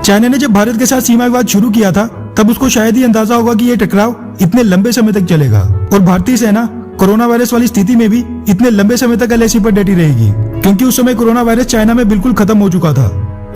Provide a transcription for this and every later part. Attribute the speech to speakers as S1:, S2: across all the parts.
S1: China ने जब भारत के साथ सीमा विवाद शुरू किया था तब उसको शायद ही अंदाजा होगा कि ये टकराव इतने लंबे समय तक चलेगा और भारतीय सेना कोरोना वायरस वाली स्थिति में भी इतने लंबे समय तक LAC पर डटी रहेगी, क्योंकि उस समय कोरोना वायरस चाइना में बिल्कुल खत्म हो चुका था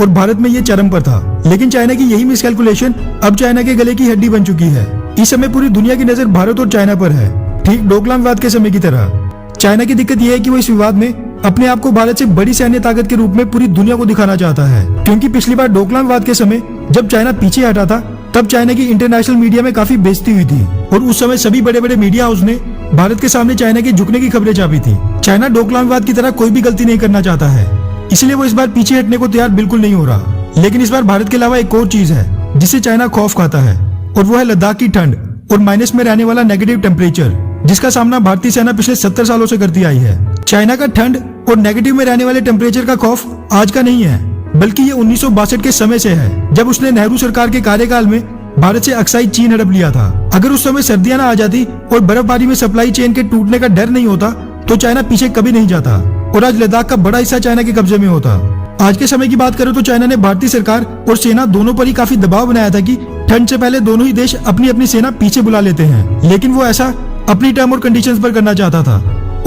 S1: और भारत में ये चरम पर था। लेकिन चाइना की यही मिसकैलकुलेशन अब चाइना के गले की हड्डी बन चुकी है। इस समय पूरी दुनिया की नजर भारत और चाइना पर है, ठीक डोकलाम विवाद के समय की तरह। चाइना की दिक्कत यह है कि वो इस विवाद में अपने आप को भारत से बड़ी सैन्य ताकत के रूप में पूरी दुनिया को दिखाना चाहता है, क्योंकि पिछली बार डोकलाम विवाद के समय जब चाइना पीछे हटा था तब चाइना की इंटरनेशनल मीडिया में काफी बेइज्जती हुई थी और उस समय सभी बड़े बड़े मीडिया हाउस ने भारत के सामने चाइना के झुकने की खबरें छापी थी। चाइना डोकलाम विवाद की तरह कोई भी गलती नहीं करना चाहता है, इसलिए वो इस बार पीछे हटने को तैयार बिल्कुल नहीं हो रहा। लेकिन इस बार भारत के अलावा एक और चीज है जिससे चाइना खौफ खाता है, और वो है लद्दाख की ठंड और माइनस में रहने वाला नेगेटिव टेम्परेचर, जिसका सामना भारतीय सेना पिछले 70 सालों से करती आई है। चाइना का ठंड और नेगेटिव में रहने वाले टेम्परेचर का खौफ आज का नहीं है, बल्कि ये 1962 के समय से है, जब उसने नेहरू सरकार के कार्यकाल में भारत से अक्साई चीन हड़प लिया था। अगर उस समय सर्दियां ना आ जाती और बर्फबारी में सप्लाई चेन के टूटने का डर नहीं होता तो चाइना पीछे कभी नहीं जाता और आज लद्दाख का बड़ा हिस्सा चाइना के कब्जे में होता। आज के समय की बात करें तो चाइना ने भारतीय सरकार और सेना दोनों पर ही काफी दबाव बनाया था कि ठंड से पहले दोनों ही देश अपनी अपनी सेना पीछे बुला लेते हैं, लेकिन वो ऐसा अपनी टर्म और कंडीशंस पर करना चाहता था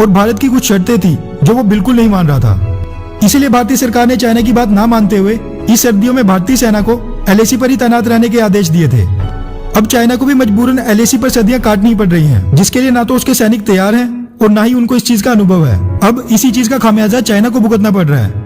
S1: और भारत की कुछ शर्तें थी जो वो बिल्कुल नहीं मान रहा था। इसीलिए भारतीय सरकार ने चाइना की बात ना मानते हुए इस सर्दियों में भारतीय सेना को LAC पर ही तैनात रहने के आदेश दिए थे। अब चाइना को भी मजबूरन LAC पर सर्दियां काटनी पड़ रही हैं, जिसके लिए ना तो उसके सैनिक तैयार हैं और ना ही उनको इस चीज का अनुभव है। अब इसी चीज का खामियाजा चाइना को भुगतना पड़ रहा है।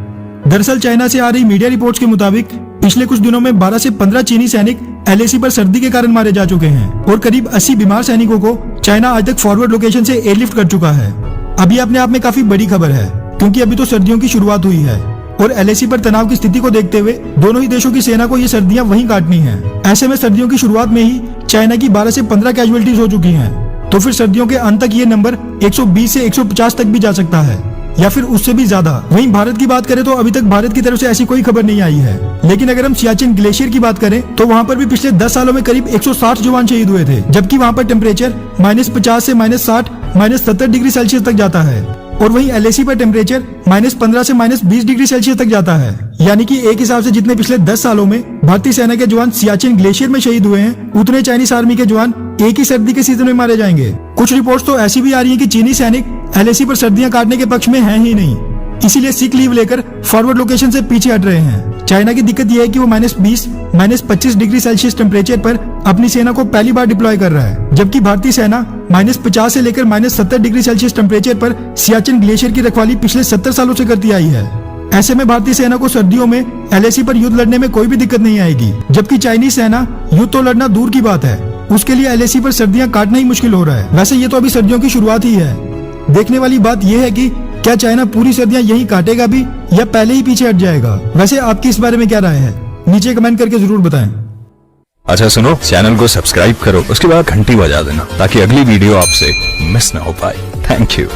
S1: दरअसल चाइना से आ रही मीडिया रिपोर्ट्स के मुताबिक पिछले कुछ दिनों में 12 से 15 चीनी सैनिक LAC पर सर्दी के कारण मारे जा चुके हैं और करीब 80 बीमार सैनिकों को चाइना आज तक फॉरवर्ड लोकेशन से एयरलिफ्ट कर चुका है। अभी अपने आप में काफी बड़ी खबर है, क्योंकि अभी तो सर्दियों की शुरुआत हुई है और LAC पर तनाव की स्थिति को देखते हुए दोनों ही देशों की सेना को ये सर्दियां वहीं काटनी है। ऐसे में सर्दियों की शुरुआत में ही चाइना की 12 से 15 कैजुअलिटीज हो चुकी हैं, तो फिर सर्दियों के अंत तक ये नंबर 120 से 150 तक भी जा सकता है या फिर उससे भी ज्यादा। वहीं भारत की बात करें तो अभी तक भारत की तरफ से ऐसी कोई खबर नहीं आई है, लेकिन अगर हम सियाचिन ग्लेशियर की बात करें तो वहाँ पर भी पिछले 10 सालों में करीब 160 जवान शहीद हुए थे, जबकि वहाँ पर टेम्परेचर -50 से -60 -70 डिग्री सेल्सियस तक जाता है और वहीं LAC पर टेम्परेचर -15 से -20 डिग्री सेल्सियस तक जाता है। यानी कि एक हिसाब से जितने पिछले 10 सालों में भारतीय सेना के जवान सियाचिन ग्लेशियर में शहीद हुए हैं, उतने चाइनीज आर्मी के जवान एक ही सर्दी के सीजन में मारे जाएंगे। कुछ रिपोर्ट्स तो ऐसी भी आ रही हैं कि चीनी सैनिक LAC पर सर्दियां काटने के पक्ष में हैं ही नहीं, इसीलिए सिक लीव लेकर फॉरवर्ड लोकेशन से पीछे हट रहे हैं। चाइना की दिक्कत यह है कि वो -20 -25 डिग्री सेल्सियस टेम्परेचर पर अपनी सेना को पहली बार डिप्लॉय कर रहा है, जबकि भारतीय सेना -50 से लेकर -70 डिग्री सेल्सियस टेम्परेचर पर सियाचिन ग्लेशियर की रखवाली पिछले 70 सालों से करती आई है। ऐसे में भारतीय सेना को सर्दियों में LAC पर युद्ध लड़ने में कोई भी दिक्कत नहीं आएगी, जबकि चाइनीज सेना युद्ध तो लड़ना दूर की बात है, उसके लिए LAC पर सर्दियां काटना ही मुश्किल हो रहा है। वैसे ये तो अभी सर्दियों की शुरुआत ही है। देखने वाली बात यह है कि क्या चाइना पूरी सर्दियां यहीं काटेगा भी या पहले ही पीछे हट जाएगा। वैसे आपकी इस बारे में क्या राय है, नीचे कमेंट करके जरूर बताएं।
S2: अच्छा सुनो, चैनल को सब्सक्राइब करो, उसके बाद घंटी बजा देना ताकि अगली वीडियो आपसे मिस ना हो पाए। Thank you.